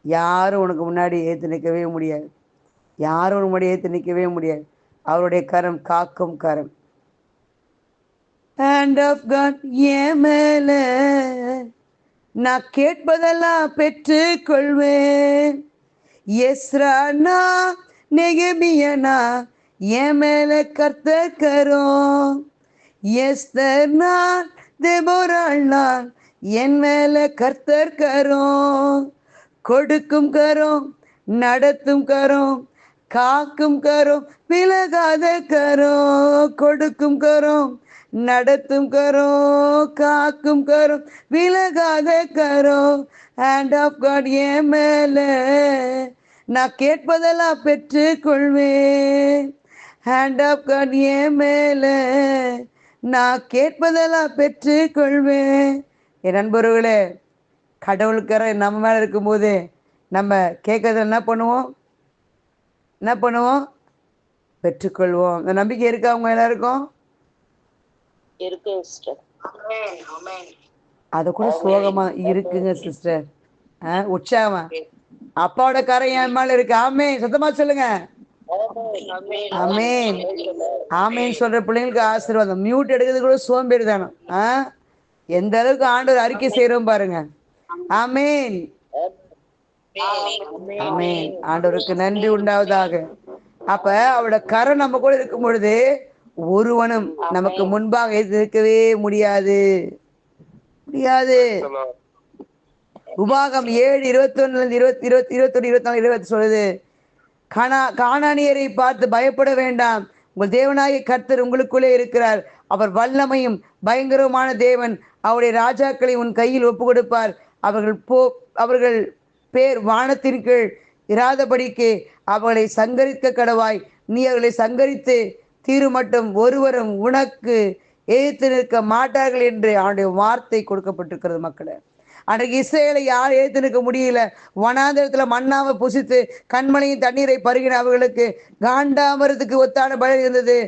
யாரும் உனக்கு முன்னாடி ஏற்று நிற்கவே முடியாது, யாரும் உன் முன்னாடி ஏற்று நிற்கவே முடியாது. அவருடைய கரம் காக்கும் கரம். ஹேண்ட் ஆஃப் காட் என் மேலே நான் கேட்பதெல்லாம் பெற்று கொள்வேன். எஸ்ரானா நெகமியனா என் மேல கர்த்தர் கரம். எஸ்தர்னா தெபோராள்னா என் மேல கர்த்தர் கரம். கொடுக்கும் கரம், நடத்தும் கரம், காக்கும் கரம், விலகாத கரம். கொடுக்கும் கரம், நடத்தும் கரம், காக்கும் கரம், விலகாத கரம். ஹேண்ட் ஆஃப் காட் என் மேல நான் கேட்பதெல்லாம் பெற்று கொள்வேன். ஹேண்ட் ஆஃப் காட் என் மேல நான் கேட்பதெல்லாம் பெற்று கொள்வேன். என் நண்பர்களே, கடவுளுக்கரை நம்ம மேலே இருக்கும்போது நம்ம கேட்கறத என்ன பண்ணுவோம்? என்ன பண்ணுவோம்? பெற்றுக்கொள்வோம். இந்த நம்பிக்கை இருக்கா அவங்க எல்லாருக்கும்? அது கூட சோகமா இருக்குங்க சிஸ்டர். உற்சாகமா அப்பாவோட கரை என் மேல இருக்கு. ஆமேன், சத்தமா சொல்லுங்க. ஆமேன், ஆமேன் சொல்ற பிள்ளைங்களுக்கு ஆசீர்வாதம். மியூட் எடுக்கிறது கூட சோம்பேறி தானே. எந்த அளவுக்கு ஆண்டவர் அறிக்கை செய்யறோம் பாருங்க. ஆமேன், ஆமேன். ஆண்டவருக்கு நன்றி உண்டாவதாக. அப்ப அவரோட கரை நம்ம கூட இருக்கும் பொழுது ஒருவனும் நமக்கு முன்பாக இருக்கவே முடியாது, முடியாது. உபாகம் 7:21-24 சொல்லுது, கானானியரை பார்த்து பயப்பட வேண்டாம், உங்கள் தேவனாகிய கர்த்தர் உங்களுக்குள்ளே இருக்கிறார். அவர் வல்லமையும் பயங்கரமான தேவன். அவருடைய ராஜாக்களை உன் கையில் ஒப்பு கொடுப்பார். அவர்கள் பேர் வானத்தின் கீழ் இராதபடிக்கு அவர்களை சங்கரிக்க கடவாய். நீ அவர்களை சங்கரித்து தீரு மட்டும் ஒருவரும் உனக்கு எதிர்த்து நிற்க மாட்டார்கள் என்று அவனுடைய வார்த்தை கொடுக்கப்பட்டிருக்கிறது. மக்களே, அன்றைக்கு இஸ்ரேலை யார் எதிர்த்து நிற்க முடியல. வனாந்திரத்தில் மண்ணாவை புசித்து கண்மணியின் தண்ணீரை பருகின அவர்களுக்கு காண்டாமரத்துக்கு ஒத்தான பலன் இருந்தது.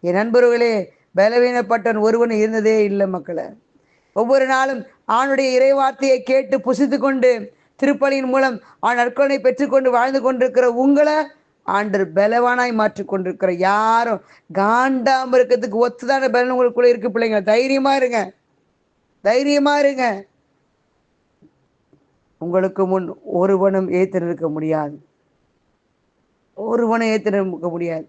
என் நண்பர்களே, பலவீனப்பட்டவன் ஒருவன் இருந்ததே இல்லை மக்களை. ஒவ்வொரு நாளும் ஆணுடைய இறைவார்த்தையை கேட்டு புசித்து கொண்டு திருப்பலியின் மூலம் நற்கொடை பெற்றுக்கொண்டு வாழ்ந்து கொண்டிருக்கிற உங்களை ஆண்டர் பலவானாய் மாற்றி கொண்டிருக்கிற. யாரும் காண்டாம இருக்கிறதுக்கு ஒத்துதான பலன் உங்களுக்குள்ள இருக்கு. பிள்ளைங்க தைரியமா இருங்க, தைரியமா இருங்க. உங்களுக்கு முன் ஒருவனும் ஏத்து நிற்க முடியாது, ஒருவனும் ஏத்து நிற்க முடியாது.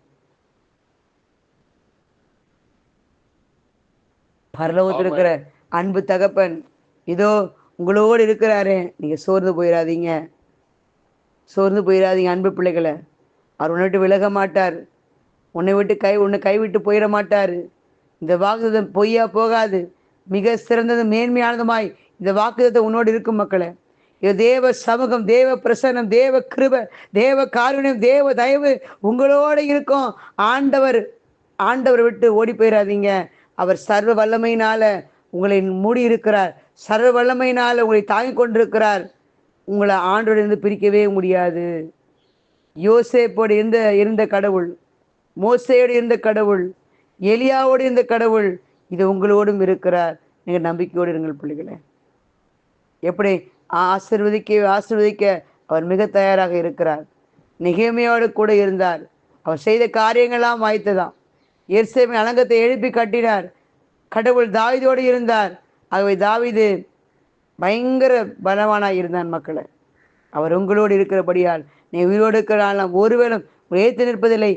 பரலோகத்தில் இருக்கிற அன்பு தகப்பன் இதோ உங்களோடு இருக்கிறாரே. நீங்க சோர்ந்து போயிடாதீங்க, சோர்ந்து போயிடாதீங்க அன்பு பிள்ளைகளை. அவர் உன்னை விட்டு விலக மாட்டார், உன்னை கைவிட்டு போயிட மாட்டார். இந்த வாக்குத்தத்தம் பொய்யா போகாது. மிக சிறந்தது மேன்மையானதுமாய் இந்த வாக்குத்தத்தம் உன்னோடு இருக்கும் மக்களே. இது தேவ சமூகம், தேவ பிரசன்னம், தேவ கிருப, தேவ காருண்யம், தேவ தயவு உங்களோடு இருக்கும். ஆண்டவர் விட்டு ஓடி போயிடாதீங்க. அவர் சர்வ வல்லமையினால உங்களை மூடி இருக்கிறார், சர்வ வல்லமையினால உங்களை தாங்கி கொண்டிருக்கிறார். உங்களை ஆண்டோடு இருந்து பிரிக்கவே முடியாது. யோசேப்போடு இருந்த கடவுள், மோசேயோடு இருந்த கடவுள், எலியாவோடு இருந்த கடவுள் இது உங்களோடும் இருக்கிறார். நீங்கள் நம்பிக்கையோடு இருங்கள் பிள்ளைகளே. எப்படி ஆசீர்வதிக்க அவர் மிக தயாராக இருக்கிறார். நெகேமியாவோடு கூட இருந்தார். அவர் செய்த காரியங்கள்லாம் வாய்த்ததாம். எருசலேமின் அலங்கத்தை எழுப்பி கட்டினார். கடவுள் தாவீதோடு இருந்தார். ஆகவே தாவீது பயங்கர பலவானாய் இருந்தான் மக்களை. அவர் உங்களோடு இருக்கிறபடியால் நீ உயிரோடு இருக்கிறாலும் ஒருவேளும் ஏற்று நிற்பதில்லை.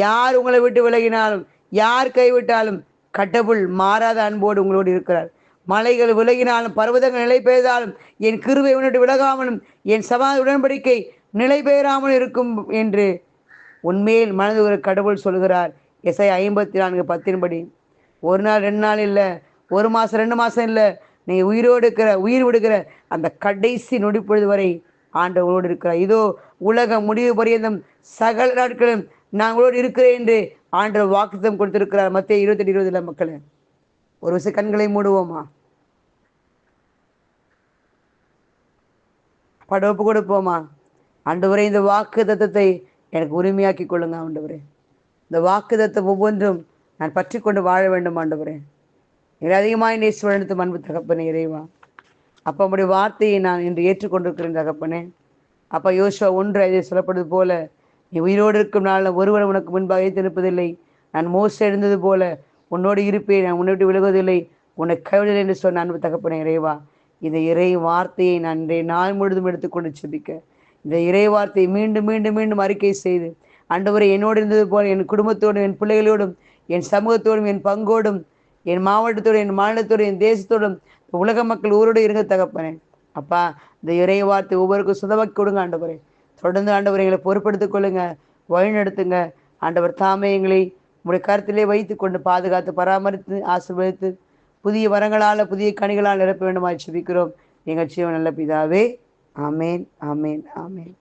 யார் உங்களை விட்டு விலகினாலும், யார் கைவிட்டாலும் கடவுள் மாறாத அன்போடு உங்களோடு இருக்கிறார். மலைகள் விலகினாலும், பர்வதங்கள் நிலை பெய்தாலும், என் கிருபை உன்னிட்டு விலகாமலும், என் சமாதான உடன்படிக்கை நிலை பெயராமலும் இருக்கும் என்று உண்மையில் மனது ஒரு கடவுள் சொல்கிறார். எஸ்ஐயா 54:10 ஒரு நாள் 2 நாள் இல்லை, 1 மாதம் 2 மாதம் இல்லை, நீ உயிர் விடுகிற அந்த கடைசி நொடிப்பொழுது வரை ஆண்டவரோடு இருக்கிறார். இதோ உலக முடிவு பரியந்தம் சகல நாட்களும் நான் உங்களோடு இருக்கிறேன் என்று ஆண்டவர் வாக்குத்தத்தம் கொடுத்திருக்கிறார். மத்தேயு 28:20 மக்களே. ஒரு விஷயம் கண்களை மூடுவோமா, ஒப்பு கொடுப்போமா. ஆண்டவரே, இந்த வாக்கு தத்தத்தை எனக்கு உரிமையாக்கி கொள்ளுங்க ஆண்டவரே. இந்த வாக்கு தத்தம் ஒவ்வொன்றும் நான் பற்றி கொண்டு வாழ வேண்டும் ஆண்டவரே. என்னை அதிகமாக நேசித்து அன்பு தகப்பனே இறைவா. அப்போ உடைய வார்த்தையை நான் இன்று ஏற்றுக்கொண்டிருக்கிறேன் தகப்பனே. அப்போ யோசுவா 1:5 சொல்லப்படுவது போல, நீ உயிரோடு இருக்கும் நாளில் ஒருவன் உனக்கு முன்பாக ஏற்று நிற்பதில்லை. நான் மோசே எழுந்தது போல உன்னோடு இருப்பேன், நான் உன்னை விட்டு விலகுவதில்லை, உன்னை கைவிடலை என்று சொன்ன அன்பு தகப்பனே இறைவா. இந்த இறை வார்த்தையை நான் இன்றைய நாள் முழுதும் எடுத்துக்கொண்டு செபிக்க, இந்த இறை வார்த்தையை மீண்டும் மீண்டும் மீண்டும் அறிக்கை செய்து ஆண்டவரை என்னோடு இருந்தது போல என் குடும்பத்தோடும், என் பிள்ளைகளோடும், என் சமூகத்தோடும், என் பங்கோடும், என் மாவட்டத்தோடும், என் மாநிலத்தோடும், என் தேசத்தோடும், உலக மக்கள் ஊரோடு இருங்க தகப்பனே. அப்பா, இந்த இறை வார்த்தை ஒவ்வொருக்கும் சுதமாக்கி கொடுங்க ஆண்டவரே. தொடர்ந்து ஆண்டவரை எங்களை பொறுப்படுத்திக் கொள்ளுங்க, வழிநடத்துங்க ஆண்டவர். தாமே எங்களை உங்களுடைய கருத்திலே வைத்து கொண்டு பாதுகாத்து பராமரித்து ஆசீர்வதித்து புதிய வரங்களால் புதிய கனிகளால் நிரப்ப வேண்டுமாய் செபிக்கிறோம் எங்கள் ஜீவன் நல்ல பிதாவே. ஆமேன், ஆமேன், ஆமேன்.